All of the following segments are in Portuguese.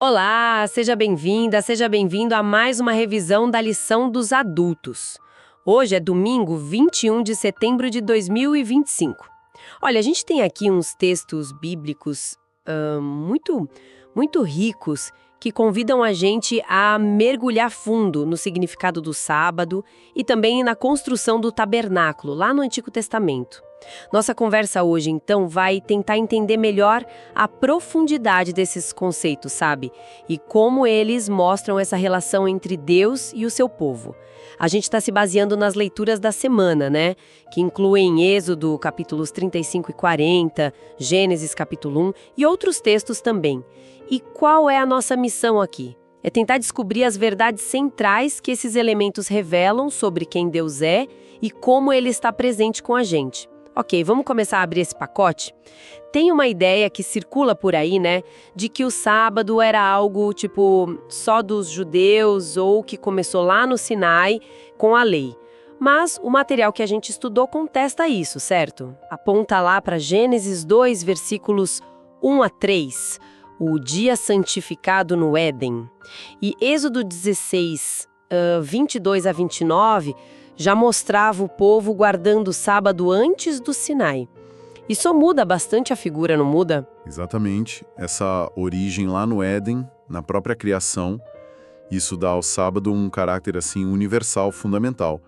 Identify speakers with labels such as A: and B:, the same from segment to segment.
A: Olá, seja bem-vinda, seja bem-vindo a mais uma revisão da lição dos adultos. Hoje é domingo, 21 de setembro de 2025. Olha, a gente tem aqui uns textos bíblicos muito ricos que convidam a gente a mergulhar fundo no significado do sábado e também na construção do tabernáculo, lá no Antigo Testamento. Nossa conversa hoje, então, vai tentar entender melhor a profundidade desses conceitos, sabe? E como eles mostram essa relação entre Deus e o seu povo. A gente está se baseando nas leituras da semana, né? Que incluem Êxodo, capítulos 35 e 40, Gênesis, capítulo 1 e outros textos também. E qual é a nossa missão aqui? É tentar descobrir as verdades centrais que esses elementos revelam sobre quem Deus é e como ele está presente com a gente. Ok, vamos começar a abrir esse pacote? Tem uma ideia que circula por aí, né, de que o sábado era algo, tipo, só dos judeus ou que começou lá no Sinai com a lei. Mas o material que a gente estudou contesta isso, certo? Aponta lá para Gênesis 2, versículos 1 a 3, o dia santificado no Éden. E Êxodo 16, 22 a 29, já mostrava o povo guardando o sábado antes do Sinai. Isso muda bastante a figura, não muda?
B: Exatamente. Essa origem lá no Éden, na própria criação, isso dá ao sábado um caráter assim universal, fundamental.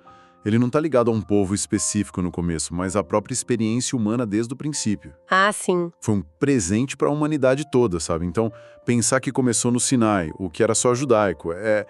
B: Ele não está ligado a um povo específico no começo, mas à própria experiência humana desde o princípio.
A: Ah, sim.
B: Foi um presente para a humanidade toda, sabe? Então, pensar que começou no Sinai, o que era só judaico, é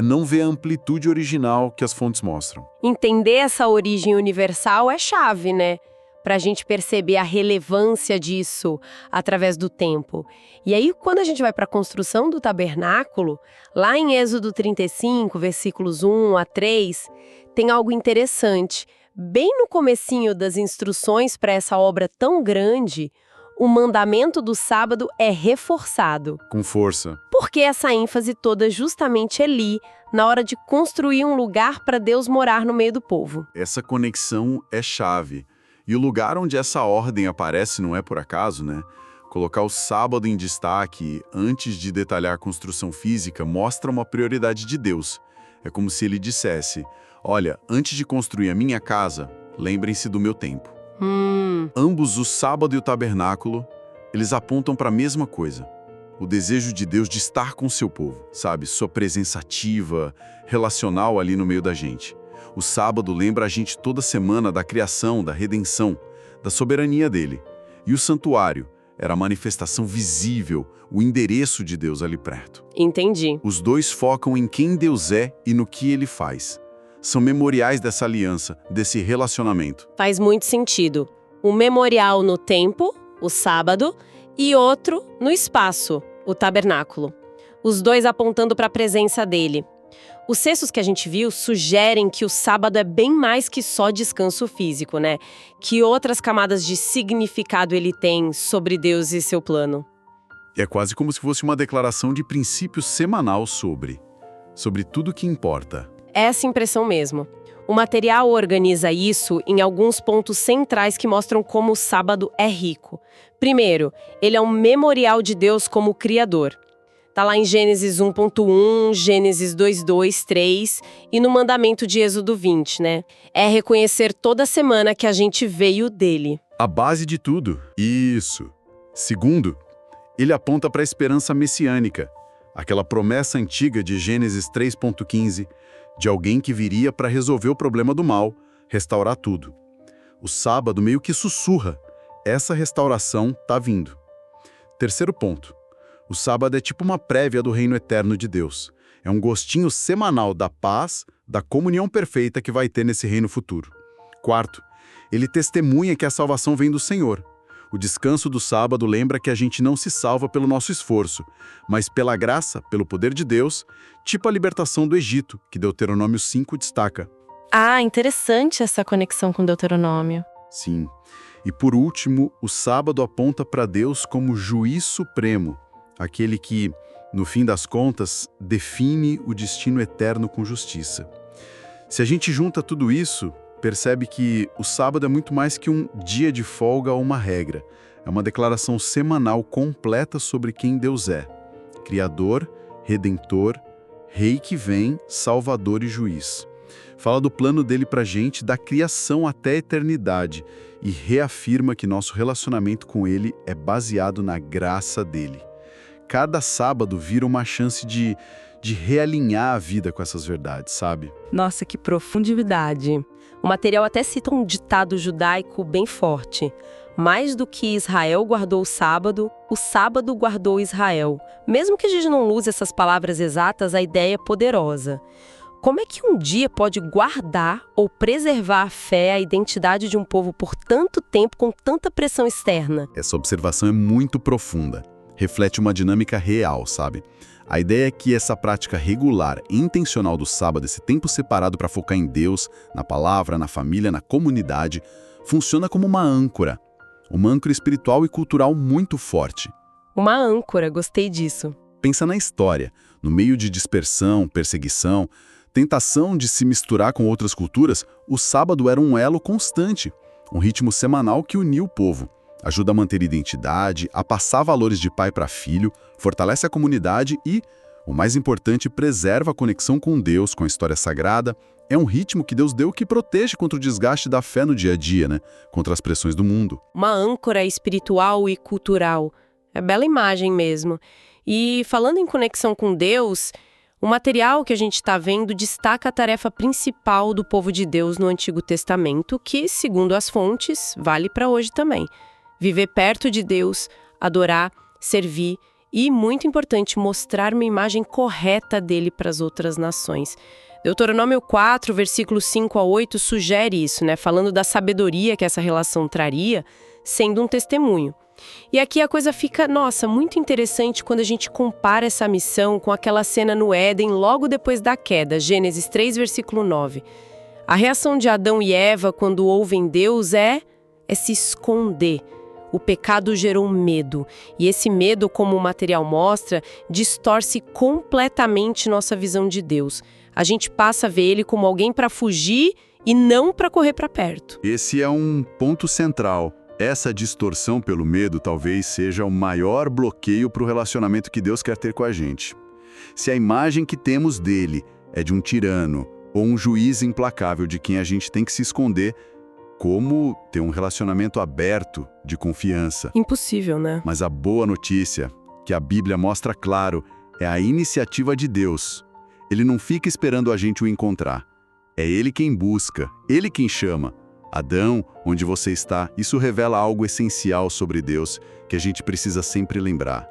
B: não ver a amplitude original que as fontes mostram.
A: Entender essa origem universal é chave, né? Para a gente perceber a relevância disso através do tempo. E aí, quando a gente vai para a construção do tabernáculo, lá em Êxodo 35, versículos 1 a 3, tem algo interessante. Bem no comecinho das instruções para essa obra tão grande, o mandamento do sábado é reforçado.
B: Com força.
A: Porque essa ênfase toda justamente é ali, na hora de construir um lugar para Deus morar no meio do povo.
B: Essa conexão é chave. E o lugar onde essa ordem aparece não é por acaso, né? Colocar o sábado em destaque, antes de detalhar a construção física, mostra uma prioridade de Deus. É como se ele dissesse, olha, antes de construir a minha casa, lembrem-se do meu tempo. Ambos, o sábado e o tabernáculo, eles apontam para a mesma coisa. O desejo de Deus de estar com o seu povo, sabe? Sua presença ativa, relacional ali no meio da gente. O sábado lembra a gente toda semana da criação, da redenção, da soberania dele. E o santuário era a manifestação visível, o endereço de Deus ali perto.
A: Entendi.
B: Os dois focam em quem Deus é e no que ele faz. São memoriais dessa aliança, desse relacionamento.
A: Faz muito sentido. Um memorial no tempo, o sábado, e outro no espaço, o tabernáculo. Os dois apontando para a presença dele. Os textos que a gente viu sugerem que o sábado é bem mais que só descanso físico, né? Que outras camadas de significado ele tem sobre Deus e seu plano.
B: É quase como se fosse uma declaração de princípio semanal sobre tudo que importa.
A: Essa impressão mesmo. O material organiza isso em alguns pontos centrais que mostram como o sábado é rico. Primeiro, ele é um memorial de Deus como Criador. Tá lá em Gênesis 1.1, Gênesis 2.2, 3 e no mandamento de Êxodo 20, né? É reconhecer toda semana que a gente veio dele.
B: A base de tudo. Isso. Segundo, ele aponta para a esperança messiânica, aquela promessa antiga de Gênesis 3.15, de alguém que viria para resolver o problema do mal, restaurar tudo. O sábado meio que sussurra, essa restauração tá vindo. Terceiro ponto. O sábado é tipo uma prévia do reino eterno de Deus. É um gostinho semanal da paz, da comunhão perfeita que vai ter nesse reino futuro. Quarto, ele testemunha que a salvação vem do Senhor. O descanso do sábado lembra que a gente não se salva pelo nosso esforço, mas pela graça, pelo poder de Deus, tipo a libertação do Egito, que Deuteronômio 5 destaca.
C: Ah, interessante essa conexão com Deuteronômio.
B: Sim. E por último, o sábado aponta para Deus como juiz supremo, aquele que, no fim das contas, define o destino eterno com justiça. Se a gente junta tudo isso, percebe que o sábado é muito mais que um dia de folga ou uma regra. É uma declaração semanal completa sobre quem Deus é. Criador, Redentor, Rei que vem, Salvador e Juiz. Fala do plano dele pra gente, da criação até a eternidade, e reafirma que nosso relacionamento com ele é baseado na graça dele. Cada sábado vira uma chance de realinhar a vida com essas verdades, sabe?
A: Nossa, que profundidade. O material até cita um ditado judaico bem forte. Mais do que Israel guardou o sábado guardou Israel. Mesmo que a gente não use essas palavras exatas, a ideia é poderosa. Como é que um dia pode guardar ou preservar a fé, a identidade de um povo por tanto tempo com tanta pressão externa?
B: Essa observação é muito profunda. Reflete uma dinâmica real, sabe? A ideia é que essa prática regular e intencional do sábado, esse tempo separado para focar em Deus, na palavra, na família, na comunidade, funciona como uma âncora espiritual e cultural muito forte.
A: Uma âncora, gostei disso.
B: Pensa na história, no meio de dispersão, perseguição, tentação de se misturar com outras culturas, o sábado era um elo constante, um ritmo semanal que unia o povo. Ajuda a manter identidade, a passar valores de pai para filho, fortalece a comunidade e, o mais importante, preserva a conexão com Deus, com a história sagrada. É um ritmo que Deus deu que protege contra o desgaste da fé no dia a dia, né? Contra as pressões do mundo.
A: Uma âncora espiritual e cultural. É bela imagem mesmo. E falando em conexão com Deus, o material que a gente está vendo destaca a tarefa principal do povo de Deus no Antigo Testamento, que, segundo as fontes, vale para hoje também. Viver perto de Deus, adorar, servir e, muito importante, mostrar uma imagem correta dele para as outras nações. Deuteronômio 4, versículos 5 a 8, sugere isso, né? Falando da sabedoria que essa relação traria, sendo um testemunho. E aqui a coisa fica, muito interessante quando a gente compara essa missão com aquela cena no Éden logo depois da queda, Gênesis 3, versículo 9. A reação de Adão e Eva quando ouvem Deus é se esconder. O pecado gerou medo, e esse medo, como o material mostra, distorce completamente nossa visão de Deus. A gente passa a ver ele como alguém para fugir e não para correr para perto.
B: Esse é um ponto central. Essa distorção pelo medo talvez seja o maior bloqueio para o relacionamento que Deus quer ter com a gente. Se a imagem que temos dele é de um tirano ou um juiz implacável de quem a gente tem que se esconder, como ter um relacionamento aberto, de confiança?
A: Impossível, né?
B: Mas a boa notícia, que a Bíblia mostra claro, é a iniciativa de Deus. Ele não fica esperando a gente o encontrar. É Ele quem busca, Ele quem chama. Adão, onde você está, isso revela algo essencial sobre Deus que a gente precisa sempre lembrar.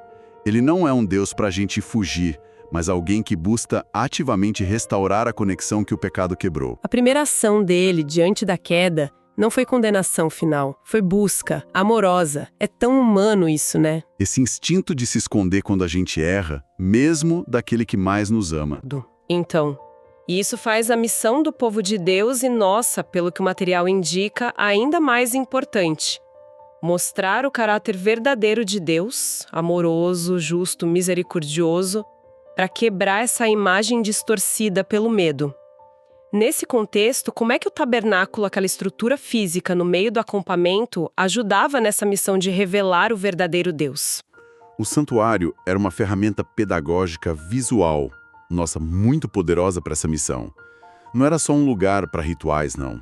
B: Ele não é um Deus para a gente fugir, mas alguém que busca ativamente restaurar a conexão que o pecado quebrou.
A: A primeira ação dele diante da queda não foi condenação final, foi busca, amorosa. É tão humano isso, né?
B: Esse instinto de se esconder quando a gente erra, mesmo daquele que mais nos ama.
A: Então, e isso faz a missão do povo de Deus e nossa, pelo que o material indica, ainda mais importante. Mostrar o caráter verdadeiro de Deus, amoroso, justo, misericordioso, para quebrar essa imagem distorcida pelo medo. Nesse contexto, como é que o tabernáculo, aquela estrutura física no meio do acampamento, ajudava nessa missão de revelar o verdadeiro Deus?
B: O santuário era uma ferramenta pedagógica visual, muito poderosa para essa missão. Não era só um lugar para rituais, não.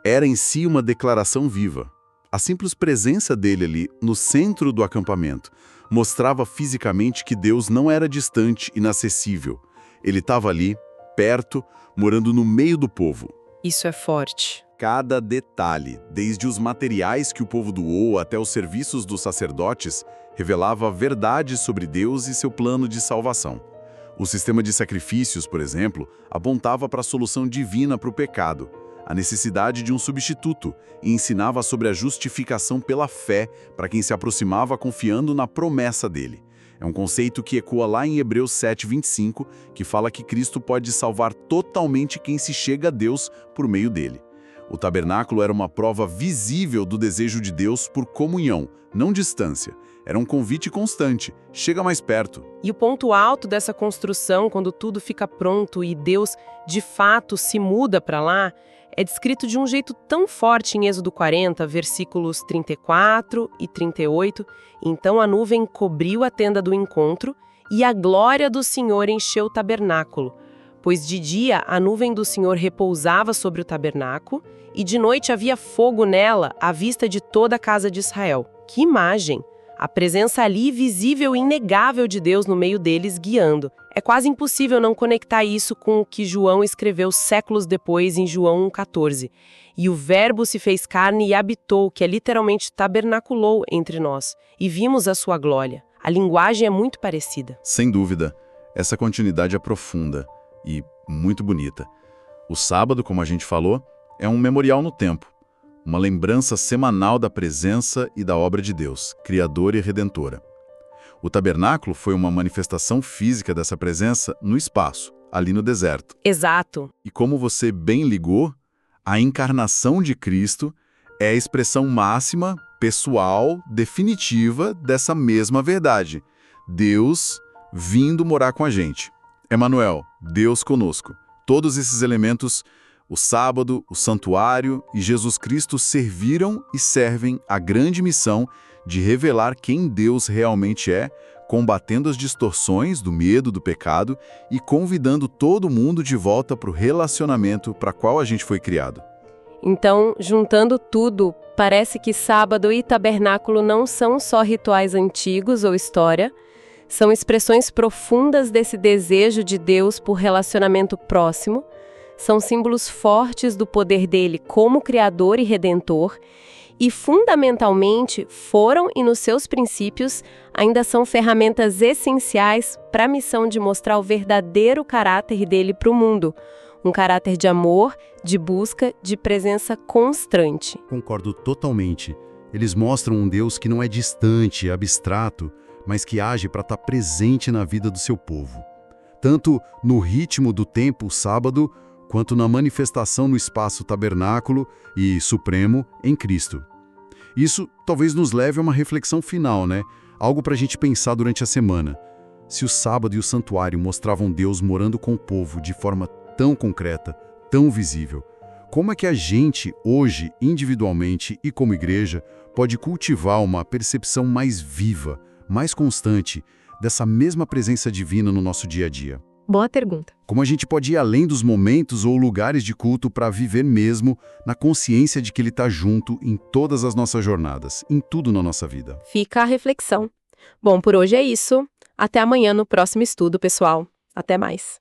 B: Era em si uma declaração viva. A simples presença dele ali, no centro do acampamento, mostrava fisicamente que Deus não era distante, inacessível. Ele estava ali, perto, morando no meio do povo.
A: Isso é forte.
B: Cada detalhe, desde os materiais que o povo doou até os serviços dos sacerdotes, revelava verdades sobre Deus e seu plano de salvação. O sistema de sacrifícios, por exemplo, apontava para a solução divina para o pecado, a necessidade de um substituto, e ensinava sobre a justificação pela fé para quem se aproximava confiando na promessa dele. É um conceito que ecoa lá em Hebreus 7:25, que fala que Cristo pode salvar totalmente quem se chega a Deus por meio dele. O tabernáculo era uma prova visível do desejo de Deus por comunhão, não distância. Era um convite constante, chega mais perto.
A: E o ponto alto dessa construção, quando tudo fica pronto e Deus, de fato, se muda para lá, é descrito de um jeito tão forte em Êxodo 40, versículos 34 e 38. Então a nuvem cobriu a tenda do encontro E a glória do Senhor encheu o tabernáculo, pois de dia a nuvem do Senhor repousava sobre o tabernáculo, e de noite havia fogo nela, à vista de toda a casa de Israel. Que imagem! A presença ali visível e inegável de Deus no meio deles, guiando. É quase impossível não conectar isso com o que João escreveu séculos depois em João 1,14. E o Verbo se fez carne e habitou, que é literalmente tabernaculou entre nós, e vimos a sua glória. A linguagem é muito parecida.
B: Sem dúvida, essa continuidade é profunda e muito bonita. O sábado, como a gente falou, é um memorial no tempo, uma lembrança semanal da presença e da obra de Deus, Criadora e Redentora. O tabernáculo foi uma manifestação física dessa presença no espaço, ali no deserto.
A: Exato.
B: E como você bem ligou, a encarnação de Cristo é a expressão máxima, pessoal, definitiva dessa mesma verdade. Deus vindo morar com a gente. Emanuel, Deus conosco. Todos esses elementos, o sábado, o santuário e Jesus Cristo serviram e servem a grande missão de revelar quem Deus realmente é, combatendo as distorções do medo, do pecado e convidando todo mundo de volta para o relacionamento para qual a gente foi criado.
A: Então, juntando tudo, parece que sábado e tabernáculo não são só rituais antigos ou história, são expressões profundas desse desejo de Deus por relacionamento próximo, são símbolos fortes do poder dele como Criador e Redentor, e fundamentalmente foram e nos seus princípios ainda são ferramentas essenciais para a missão de mostrar o verdadeiro caráter dele para o mundo, um caráter de amor, de busca, de presença constante.
D: Concordo totalmente. Eles mostram um Deus que não é distante, abstrato, mas que age para estar presente na vida do seu povo. Tanto no ritmo do tempo, o sábado, quanto na manifestação no espaço tabernáculo e supremo em Cristo. Isso talvez nos leve a uma reflexão final, né? Algo para a gente pensar durante a semana. Se o sábado e o santuário mostravam Deus morando com o povo de forma tão concreta, tão visível, como é que a gente, hoje, individualmente e como igreja, pode cultivar uma percepção mais viva, mais constante, dessa mesma presença divina no nosso dia a dia?
C: Boa pergunta.
D: Como a gente pode ir além dos momentos ou lugares de culto para viver mesmo na consciência de que Ele está junto em todas as nossas jornadas, em tudo na nossa vida?
C: Fica a reflexão. Bom, por hoje é isso. Até amanhã no próximo estudo, pessoal. Até mais.